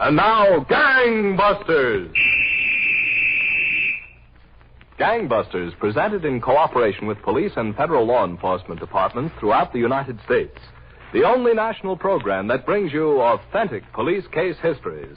And now, Gangbusters! Gangbusters, presented in cooperation with police and federal law enforcement departments throughout the United States. The only national program that brings you authentic police case histories.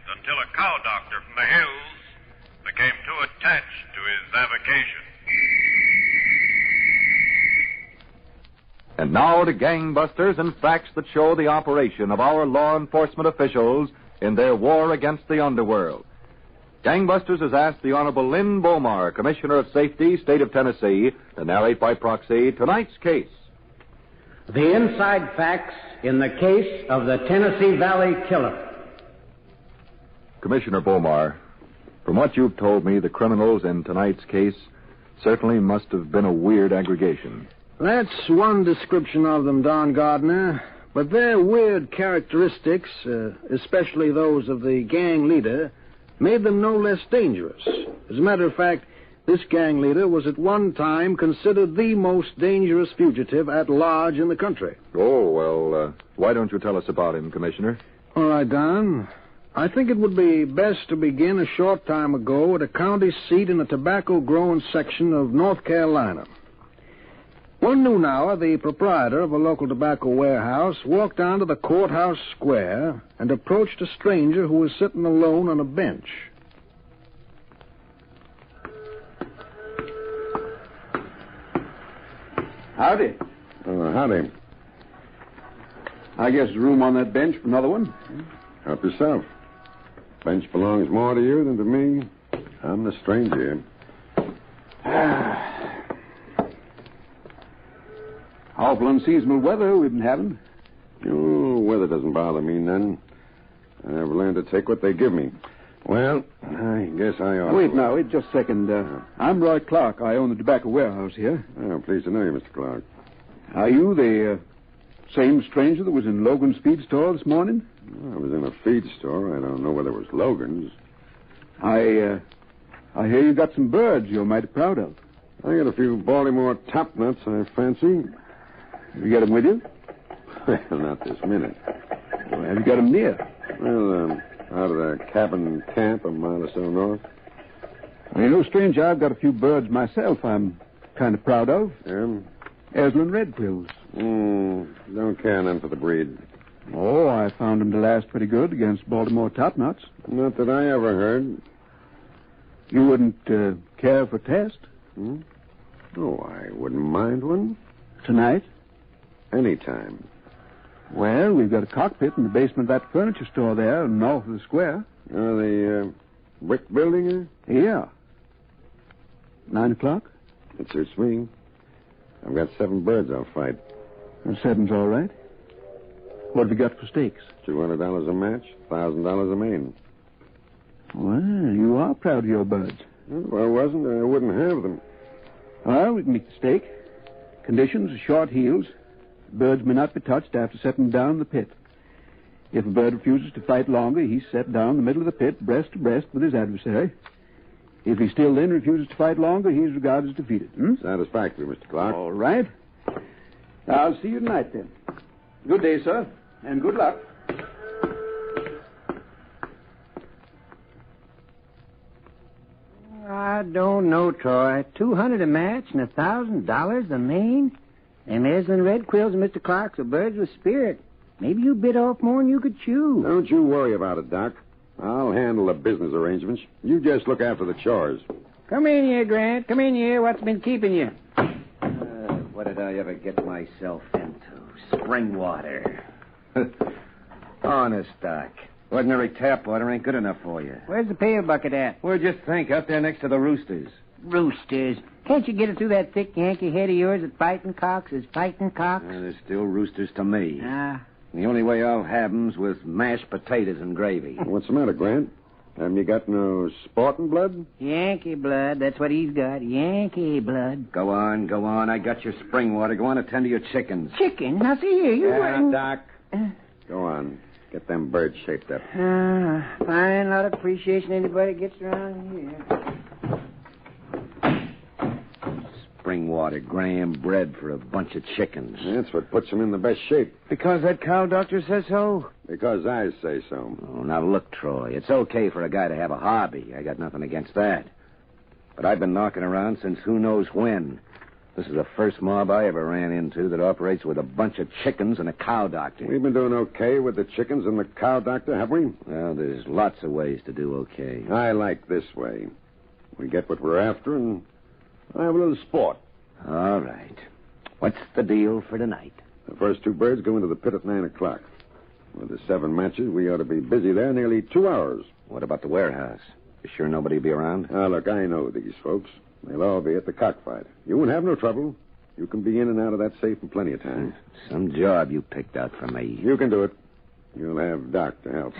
Until a cow doctor from the hills became too attached to his avocation. And now to Gangbusters and facts that show the operation of our law enforcement officials in their war against the underworld. Gangbusters has asked the Honorable Lynn Bomar, Commissioner of Safety, State of Tennessee, to narrate by proxy tonight's case. The inside facts in the case of the Tennessee Valley Killer. Commissioner Bomar, from what you've told me, the criminals in tonight's case certainly must have been a weird aggregation. That's one description of them, Don Gardner. But their weird characteristics, especially those of the gang leader, made them no less dangerous. As a matter of fact, this gang leader was at one time considered the most dangerous fugitive at large in the country. Oh, well, why don't you tell us about him, Commissioner? All right, Don. I think it would be best to begin a short time ago at a county seat in a tobacco-growing section of North Carolina. One noon hour, the proprietor of a local tobacco warehouse walked down to the courthouse square and approached a stranger who was sitting alone on a bench. Howdy. Howdy. I guess there's room on that bench for another one. Help yourself. Bench belongs more to you than to me. I'm the stranger here. Awful unseasonal weather we've been having. Oh, weather doesn't bother me none. I've learned to take what they give me. Well, I guess I ought to... Wait just a second. I'm Roy Clark. I own the tobacco warehouse here. Oh, pleased to know you, Mr. Clark. Are you the same stranger that was in Logan's feed store this morning? Well, I was in a feed store. I don't know whether it was Logan's. I hear you got some birds you're mighty proud of. I got a few Baltimore top nuts, I fancy. Have you got them with you? Well, not this minute. Well, have you got them near? Well, out of the cabin camp a mile or so north. Well, you know, stranger, I've got a few birds myself I'm kind of proud of. Eslin red quills. Don't care none for the breed. Oh, I found them to last pretty good against Baltimore top nuts. Not that I ever heard. You wouldn't care for a test? Oh, I wouldn't mind one. Tonight? Anytime. Well, we've got a cockpit in the basement of that furniture store there, north of the square. The brick building here? Yeah. 9 o'clock? It suits me. I've got 7 birds I'll fight. Well, 7's all right. What have you got for stakes? $200 a match, $1,000 a main. Well, you are proud of your birds. Well, if I wasn't, I wouldn't have them. Well, we can make the stake. Conditions are short heels. Birds may not be touched after setting down in the pit. If a bird refuses to fight longer, he's set down in the middle of the pit, breast to breast with his adversary. If he still then refuses to fight longer, he's regarded as defeated. Satisfactory, Mr. Clark. All right. I'll see you tonight, then. Good day, sir, and good luck. I don't know, Troy. $200 a match and $1,000 a main? Them Eslin red quills, Mr. Clark's, are birds with spirit. Maybe you bit off more than you could chew. Don't you worry about it, Doc. I'll handle the business arrangements. You just look after the chores. Come in here, Grant. Come in here. What's been keeping you? What did I ever get myself into? Spring water. Honest, Doc. Ordinary tap water ain't good enough for you. Where's the pail bucket at? Well, just think, up there next to the roosters. Roosters. Can't you get it through that thick Yankee head of yours that fighting cocks is fighting cocks? There's still roosters to me. Ah. The only way I'll have 'em's with mashed potatoes and gravy. What's the matter, Grant? Haven't you got no sporting blood? Yankee blood. That's what he's got. Yankee blood. Go on, go on. I got your spring water. Go on, attend to your chickens. Chicken? Now, see here, you weren't... Doc. Go on. Get them birds shaped up. Fine lot of appreciation anybody gets around here. Spring water, graham bread for a bunch of chickens. That's what puts them in the best shape. Because that cow doctor says so? Because I say so. Oh, now look, Troy. It's okay for a guy to have a hobby. I got nothing against that. But I've been knocking around since who knows when. This is the first mob I ever ran into that operates with a bunch of chickens and a cow doctor. We've been doing okay with the chickens and the cow doctor, have we? Well, there's lots of ways to do okay. I like this way. We get what we're after and have a little sport. All right. What's the deal for tonight? The first 2 birds go into the pit at 9 o'clock. With the 7 matches, we ought to be busy there nearly 2 hours. What about the warehouse? You sure nobody will be around? Now, look, I know these folks. They'll all be at the cockfight. You won't have no trouble. You can be in and out of that safe in plenty of time. Some job you picked out for me. You can do it. You'll have Doc to help.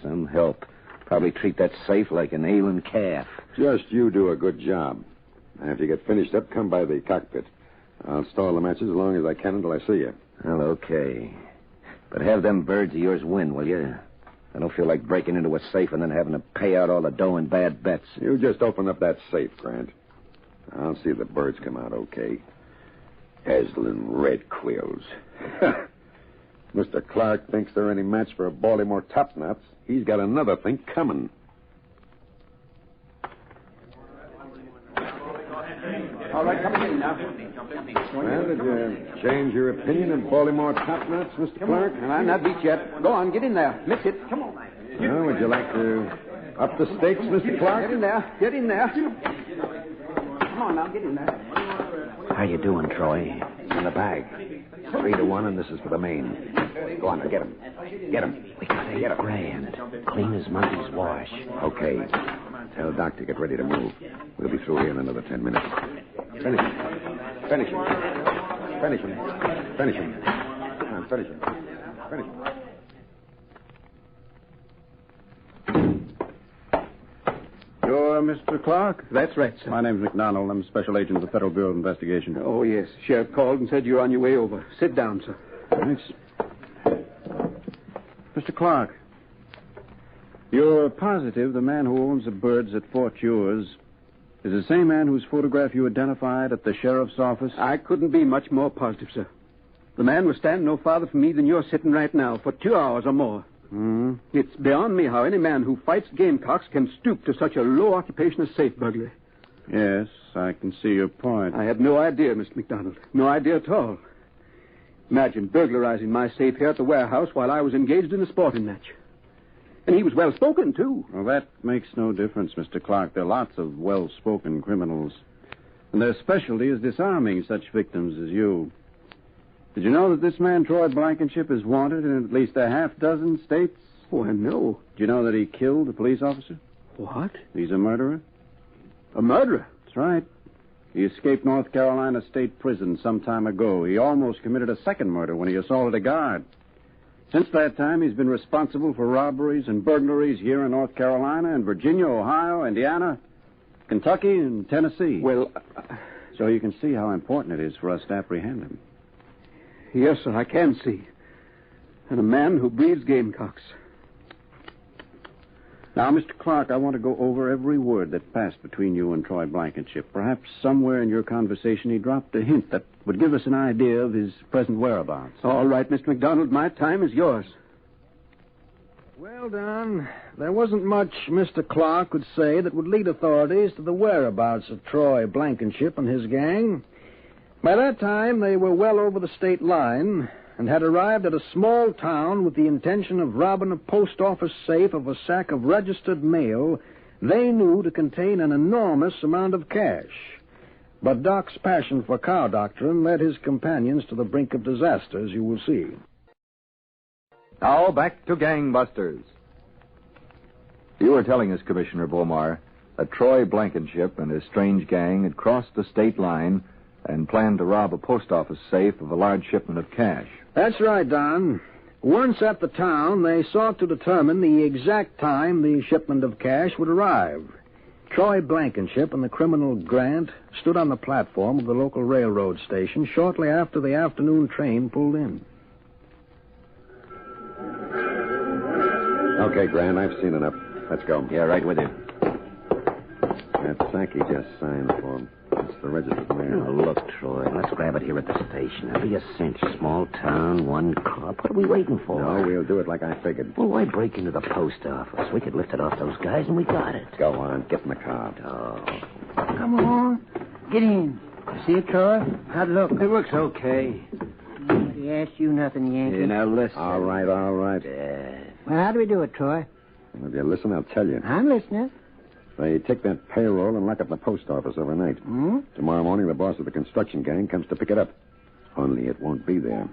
Some help. Probably treat that safe like an ailing calf. Just you do a good job. After you get finished up, come by the cockpit. I'll stall the matches as long as I can until I see you. Well, okay. But have them birds of yours win, will you? I don't feel like breaking into a safe and then having to pay out all the dough in bad bets. You just open up that safe, Grant. I'll see the birds come out okay. Haslin red quills. Mr. Clark thinks they're any match for a Baltimore top-knots. He's got another thing coming. All right, come in now. Well, did you change your opinion of Baltimore top-knots, Mr. Clark? And I'm not beat yet. Go on, get in there. Miss it. Come on. Well, would you like to up the stakes, Mr. Clark? Get in there. Get in there. Come on now, get in there. How you doing, Troy? It's in the bag. 3-1, and this is for the main. Go on, get him. Get him. We got 8 grand. Clean as Monday's wash. Okay. Tell Doc to get ready to move. We'll be through here in another 10 minutes. Finish him. Finish him. Finish him. Finish him. Come on, finish him. Finish him. You're Mr. Clark? That's right, sir. My name's McDonald. I'm Special Agent of the Federal Bureau of Investigation. Oh, yes. Sheriff called and said you're on your way over. Sit down, sir. Thanks. Mr. Clark, you're positive the man who owns the birds at Fort Ewers is the same man whose photograph you identified at the sheriff's office? I couldn't be much more positive, sir. The man was standing no farther from me than you're sitting right now for 2 hours or more. Hmm? It's beyond me how any man who fights gamecocks can stoop to such a low occupation as safe burglary. Yes, I can see your point. I had no idea, Mr. McDonald. No idea at all. Imagine burglarizing my safe here at the warehouse while I was engaged in a sporting match. And he was well-spoken, too. Well, that makes no difference, Mr. Clark. There are lots of well-spoken criminals. And their specialty is disarming such victims as you. Did you know that this man, Troy Blankenship, is wanted in at least a half-dozen states? Oh, I know. Did you know that he killed a police officer? What? He's a murderer. A murderer? That's right. He escaped North Carolina State Prison some time ago. He almost committed a second murder when he assaulted a guard. Since that time, he's been responsible for robberies and burglaries here in North Carolina and Virginia, Ohio, Indiana, Kentucky, and Tennessee. Well, So you can see how important it is for us to apprehend him. yes, sir, I can see. And a man who breeds gamecocks. Now, Mr. Clark, I want to go over every word that passed between you and Troy Blankenship. Perhaps somewhere in your conversation he dropped a hint that would give us an idea of his present whereabouts. All right, Mr. McDonald, my time is yours. Well, Don, there wasn't much Mr. Clark could say that would lead authorities to the whereabouts of Troy Blankenship and his gang. By that time, they were well over the state line and had arrived at a small town with the intention of robbing a post office safe of a sack of registered mail they knew to contain an enormous amount of cash. But Doc's passion for cow doctrine led his companions to the brink of disaster, as you will see. Now, back to Gangbusters. You were telling us, Commissioner Bomar, that Troy Blankenship and his strange gang had crossed the state line and planned to rob a post office safe of a large shipment of cash. That's right, Don. Once at the town, they sought to determine the exact time the shipment of cash would arrive. Troy Blankenship and the criminal Grant stood on the platform of the local railroad station shortly after the afternoon train pulled in. Okay, Grant, I've seen enough. Let's go. Yeah, right with you. That sack he just signed for. That's the registered mail. Oh, look, Troy, let's grab it here at the station. It'll be a cinch. Small town, one cop. What are we waiting for? No, we'll do it like I figured. Well, why break into the post office? We could lift it off those guys, and we got it. Go on, get in the car. Oh. Come on. Get in. See it, Troy? How'd it look? It looks okay. Nobody asked you nothing, Yankee. Yeah, now listen. All right. Well, how do we do it, Troy? If you listen, I'll tell you. I'm listening. They take that payroll and lock up the post office overnight. Tomorrow morning, the boss of the construction gang comes to pick it up. Only it won't be there.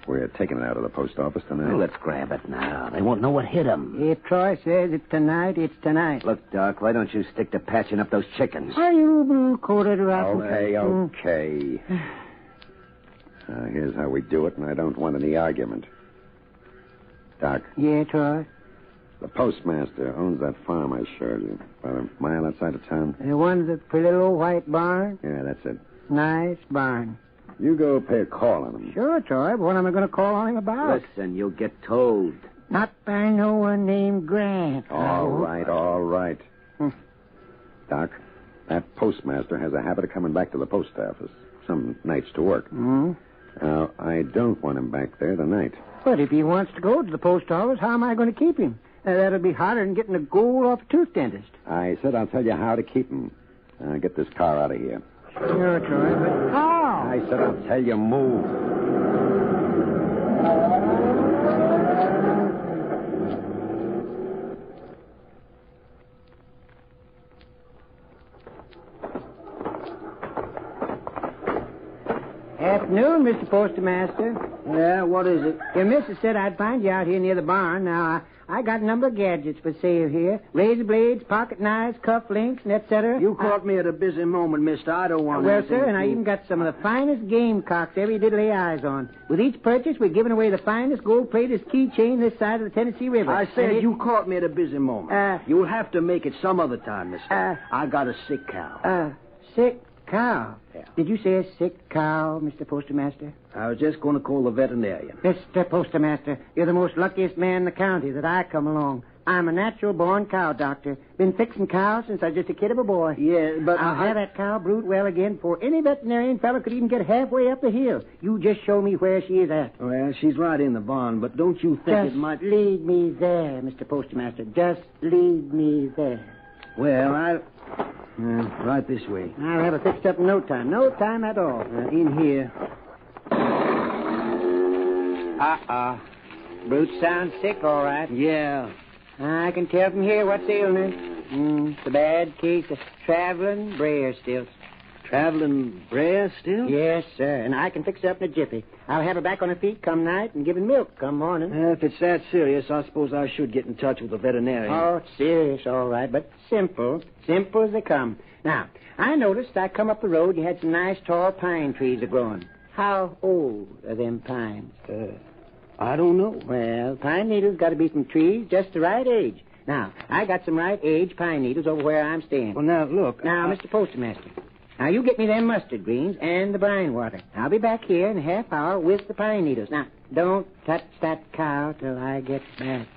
We're taking it out of the post office tonight. Well, let's grab it now. They won't know what hit them. If Troy says it's tonight, it's tonight. Look, Doc, why don't you stick to patching up those chickens? Are you blue-coated rotten? Okay. Here's how we do it, and I don't want any argument. Doc. Yeah, Troy? The postmaster owns that farm I showed you, about a mile outside of town. The one with the pretty little white barn? Yeah, that's it. Nice barn. You go pay a call on him. Sure, Troy, but what am I going to call on him about? Listen, you'll get told. Not by no one named Grant. All right. Doc, that postmaster has a habit of coming back to the post office, some nights to work. Now, I don't want him back there tonight. But if he wants to go to the post office, how am I going to keep him? That'll be harder than getting a gold off a tooth dentist. I said I'll tell you how to keep him. Get this car out of here. Sure, Troy, but how? I said I'll tell you, move. Afternoon, Mr. Postmaster. Yeah, what is it? Your missus said I'd find you out here near the barn. Now, I got a number of gadgets for sale here. Razor blades, pocket knives, cuff links, and et cetera. You caught me at a busy moment, mister. I don't want Well, anything sir, to and I do- even got some of the finest gamecocks ever you did lay eyes on. With each purchase, we're giving away the finest gold-plated keychain this side of the Tennessee River. I said And you caught me at a busy moment. You'll have to make it some other time, mister. I got a sick cow. Sick cow. Yeah. Did you say a sick cow, Mr. Postmaster? I was just going to call the veterinarian. Mr. Postmaster, you're the most luckiest man in the county that I come along. I'm a natural-born cow doctor. Been fixing cows since I was just a kid of a boy. Yeah, but I'll have that cow brood well again before any veterinarian fellow could even get halfway up the hill. You just show me where she is at. Well, she's right in the barn, but don't you think Just it might... lead me there, Mr. Postmaster. Just lead me there. Well, right this way. I'll have it fixed up in no time. No time at all. In here. Brute sounds sick, all right. Yeah. I can tell from here what's ailing her. It's a bad case of traveling Breyer stilts. Traveling Breyer still? Yes, sir, and I can fix her up in a jiffy. I'll have her back on her feet come night and giving milk come morning. If it's that serious, I suppose I should get in touch with the veterinarian. Oh, it's serious, all right, but simple. Simple as they come. Now, I noticed I come up the road, you had some nice tall pine trees a-growing. How old are them pines? I don't know. Well, pine needles got to be from trees just the right age. Now, I got some right age pine needles over where I'm staying. Well, now, look. Now, Mr. Postmaster, now you get me them mustard greens and the brine water. I'll be back here in a half hour with the pine needles. Now, don't touch that cow till I get back.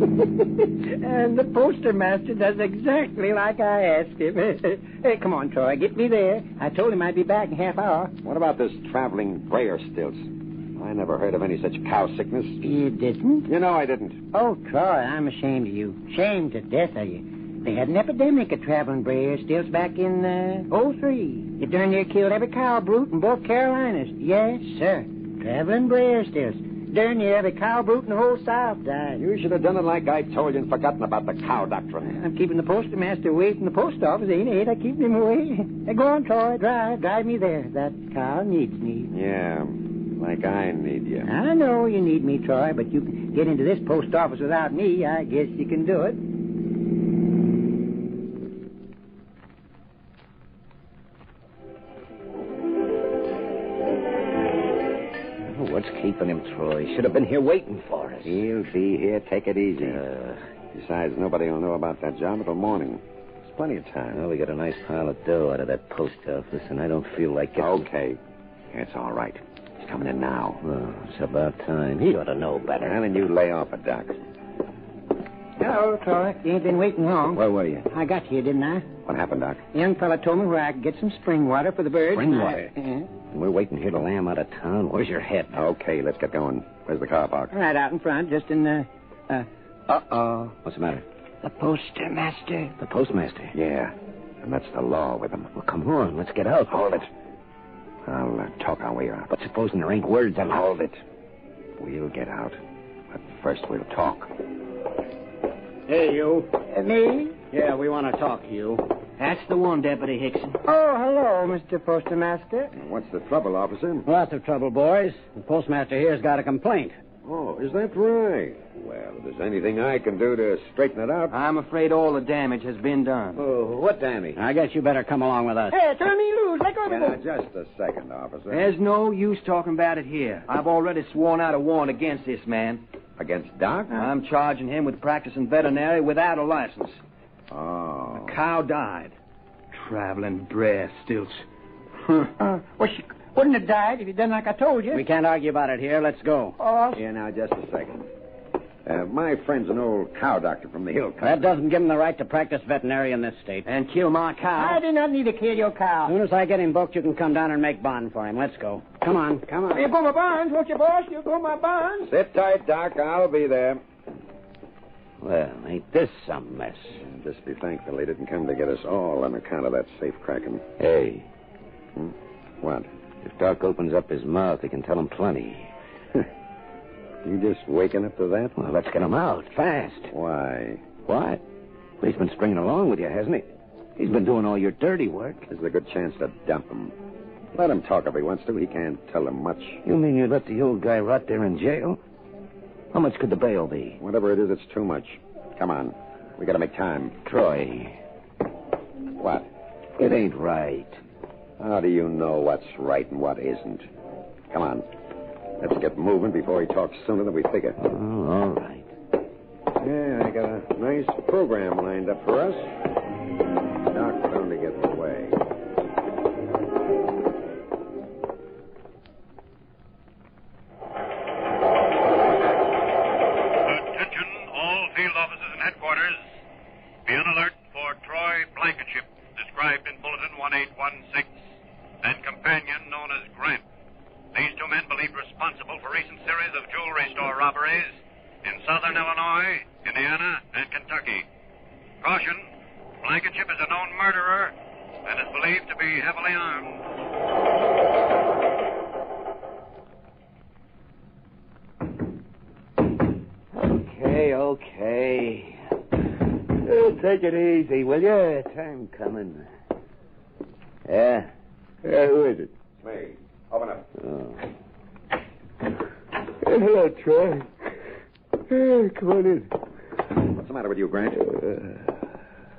And the postmaster does exactly like I asked him. Hey, come on, Troy, get me there. I told him I'd be back in a half hour. What about this traveling Breyer stilts? I never heard of any such cow sickness. You didn't? You know I didn't. Oh, Troy, I'm ashamed of you. Ashamed to death of you. They had an epidemic of traveling Breyer stilts back in, '03. It darn near killed every cow brute in both Carolinas. Yes, sir. Traveling Breyer stilts. Darn near every cow brute in the whole South died. You should have done it like I told you and forgotten about the cow doctrine. I'm keeping the postmaster away from the post office, ain't I? Ain't I keeping him away? Hey, go on, Troy. Drive me there. That cow needs me. Yeah, like I need you. I know you need me, Troy, but you can get into this post office without me. I guess you can do it. keeping him, Troy? Should have been here waiting for us. He'll be here. Take it easy. Besides, nobody will know about that job until morning. There's plenty of time. Well, we got a nice pile of dough out of that post office, and I don't feel like getting... Okay. It's all right. He's coming in now. Oh, it's about time. He ought to know better. Well, then you lay off it, Doc. Hello, Troy. You ain't been waiting long. Where were you? I got you, didn't I? What happened, Doc? The young fella told me where I could get some spring water for the birds. Spring and water? We're waiting here to lay him out of town. Where's your head? Okay, let's get going. Where's the car parked? Right out in front, just in the... Uh-oh. What's the matter? The postmaster. The postmaster? Yeah, and that's the law with him. Well, come on. Let's get out. Hold it. I'll talk our way out. But supposing there ain't words on Hold it. We'll get out. But first we'll talk. Hey, you. Me? Yeah, we want to talk to you. That's the one, Deputy Hickson. Oh, hello, Mr. Postmaster. What's the trouble, officer? Lots of trouble, boys. The postmaster here's got a complaint. Oh, is that right? Well, if there's anything I can do to straighten it out... I'm afraid all the damage has been done. Oh, what damage? I guess you better come along with us. Hey, turn me loose. Let go of the Now, boat. just a second, officer. There's no use talking about it here. I've already sworn out a warrant against this man. Against Doc? I'm charging him with practicing veterinary without a license. Oh. The cow died. Traveling brer stilts. Well, she wouldn't have died if you'd done like I told you. We can't argue about it here. Let's go. Oh, Yeah, now, just a second. My friend's an old cow doctor from the hill country. That doesn't give him the right to practice veterinary in this state. And kill my cow. I do not need to kill your As cow. soon as I get him booked, you can come down and make bond for him. Let's go. Come on. Come on. You go my bonds, won't you, boss? You go my bonds. Sit tight, Doc. I'll be there. Well, ain't this some mess? Just be thankful they didn't come to get us all on account of that safe cracking. Hey, What? if Doc opens up his mouth, he can tell him plenty. You just waking up to that? Well, let's get him out, fast. Why? What? He's been stringing along with you, hasn't he? He's been doing all your dirty work. There's a good chance to dump him. Let him talk if he wants to. He can't tell him much. You mean you let the old guy rot there in jail? How much could the bail be? Whatever it is, it's too much. Come on. We gotta make time. Troy, What? it ain't right. How do you know what's right and what isn't? Come on. Let's get moving before he talks sooner than we figure. Oh, all right. Yeah, I got a nice program lined up for us. Doc's bound to get in the way. Attention, all field officers and headquarters. Be on alert for Troy Blankenship, described in Bulletin 1816, and companion known as Grant. These two men believed responsible for recent series of jewelry store robberies in southern Illinois, Indiana, and Kentucky. Caution, Blankenship is a known murderer and is believed to be heavily armed. Okay. Take it easy, will you? Time coming. Yeah? Who is it? It's me. Open up. Oh. Hello, Troy. Come on in. What's the matter with you, Grant?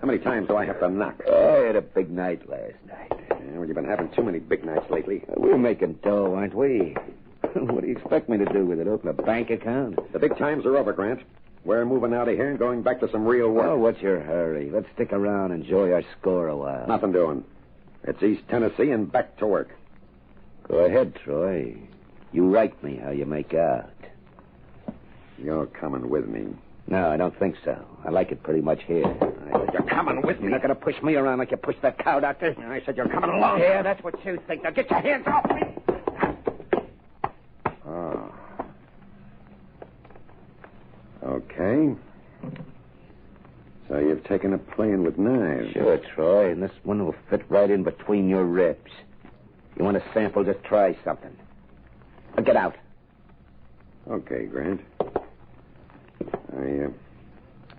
How many times do I have to knock? I had a big night last night. Yeah, well, you've been having too many big nights lately. We're making dough, aren't we? What do you expect me to do with it? Open a bank account? The big times are over, Grant. We're moving out of here and going back to some real work. Well, what's your hurry? Let's stick around and enjoy our score a while. Nothing doing. It's East Tennessee and back to work. Go ahead, Troy. You write me how you make out. You're coming with me. No, I don't think so. I like it pretty much here. I said you're coming with me. You're not going to push me around like you pushed that cow, Doctor. I said you're coming along. Yeah, that's what you think. Now get your hands off me. Oh. Okay. So you've taken up playing with knives. Sure, Troy, and this one will fit right in between your ribs. You want a sample, just try something. Now get out. Okay, Grant. I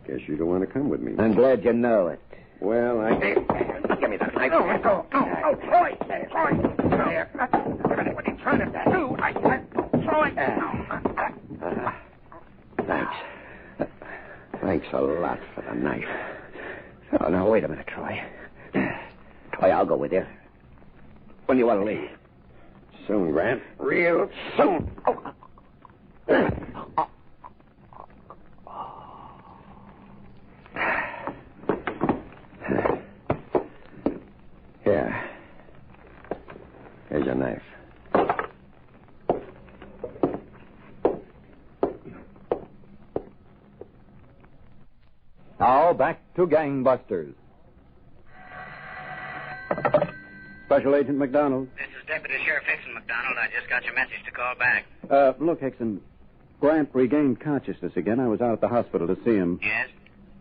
guess you don't want to come with me. I'm glad you know it. Well, give me that knife. Oh, Troy. There. What are you trying to do? Troy. Thanks. Thanks a lot for the knife. Oh, now, wait a minute, Troy. Troy, I'll go with you. When do you want to leave? Soon, Grant. Real soon. Oh, Here. Here's your knife. Now back to Gangbusters. Special Agent McDonald. This is Deputy Sheriff Hickson, McDonald. I just got your message to call back. Look, Hickson, Grant regained consciousness again. I was out at the hospital to see him. Yes?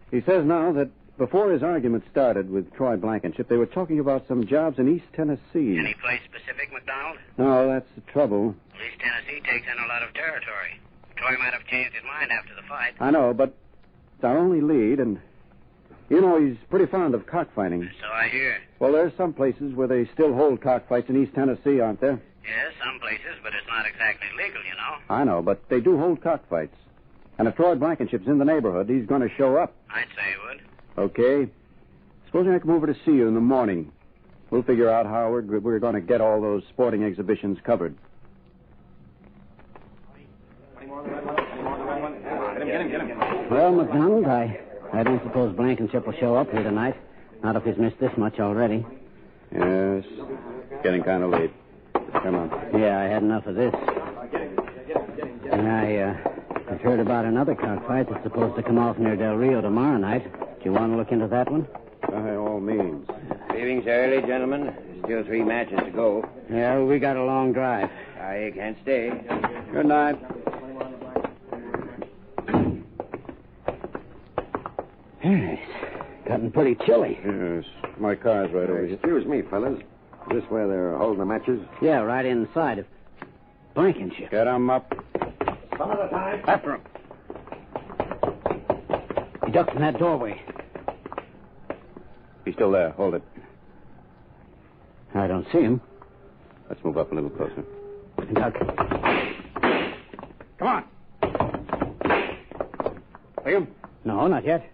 He says now that before his argument started with Troy Blankenship, they were talking about some jobs in East Tennessee. Any place specific, McDonald? No, that's the trouble. East Tennessee takes in a lot of territory. Troy might have changed his mind after the fight. I know, but it's our only lead, and, you know, he's pretty fond of cockfighting. So I hear. Well, there's some places where they still hold cockfights in East Tennessee, aren't there? Yes, some places, but it's not exactly legal, you know. I know, but they do hold cockfights. And if Troy Blankenship's in the neighborhood, he's going to show up. I'd say he would. Okay. Supposing I come over to see you in the morning. We'll figure out how we're going to get all those sporting exhibitions covered. Well, McDonald, I don't suppose Blankenship will show up here tonight. Not if he's missed this much already. Yes. Getting kind of late. Come on. Yeah, I had enough of this. And I've heard about another cockfight that's supposed to come off near Del Rio tomorrow night. Do you want to look into that one? By all means. Leaving's early, gentlemen. There's still 3 matches to go. Yeah, we got a long drive. I can't stay. Good night. It's gotten pretty chilly. Yes. My car's right over here. Excuse me, fellas. Is this where they're holding the matches? Yeah, right inside of Blankenship. Get 'em up. Some at a time. After 'em. He ducked in that doorway. He's still there. Hold it. I don't see him. Let's move up a little closer. Duck. Come on. See him? No, not yet.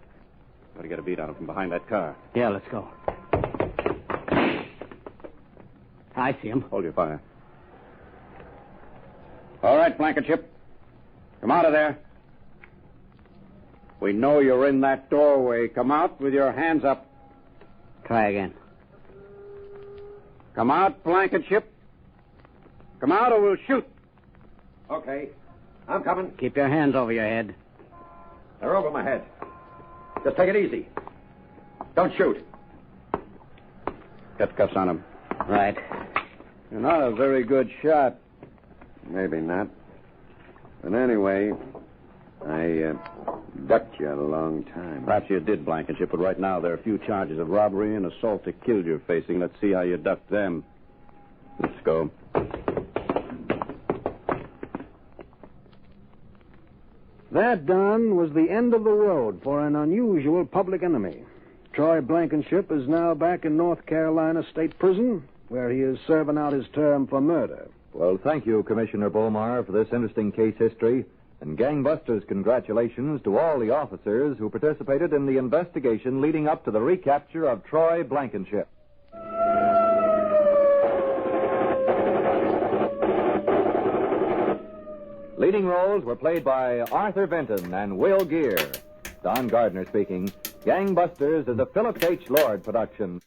Better get a beat on him from behind that car. Yeah, let's go. I see him. Hold your fire. All right, Blankenship. Come out of there. We know you're in that doorway. Come out with your hands up. Try again. Come out, Blankenship. Come out or we'll shoot. Okay. I'm coming. Keep your hands over your head. They're over my head. Just take it easy. Don't shoot. Get cuffs on him. Right. You're not a very good shot. Maybe not. But anyway, I ducked you a long time. Perhaps you did, Blankenship, but right now there are a few charges of robbery and assault to kill you're facing. Let's see how you ducked them. Let's go. That done was the end of the road for an unusual public enemy. Troy Blankenship is now back in North Carolina State Prison, where he is serving out his term for murder. Well, thank you, Commissioner Bomar, for this interesting case history. And Gangbusters, congratulations to all the officers who participated in the investigation leading up to the recapture of Troy Blankenship. Leading roles were played by Arthur Vinton and Will Gear. Don Gardner speaking. Gangbusters is a Philip H. Lord production.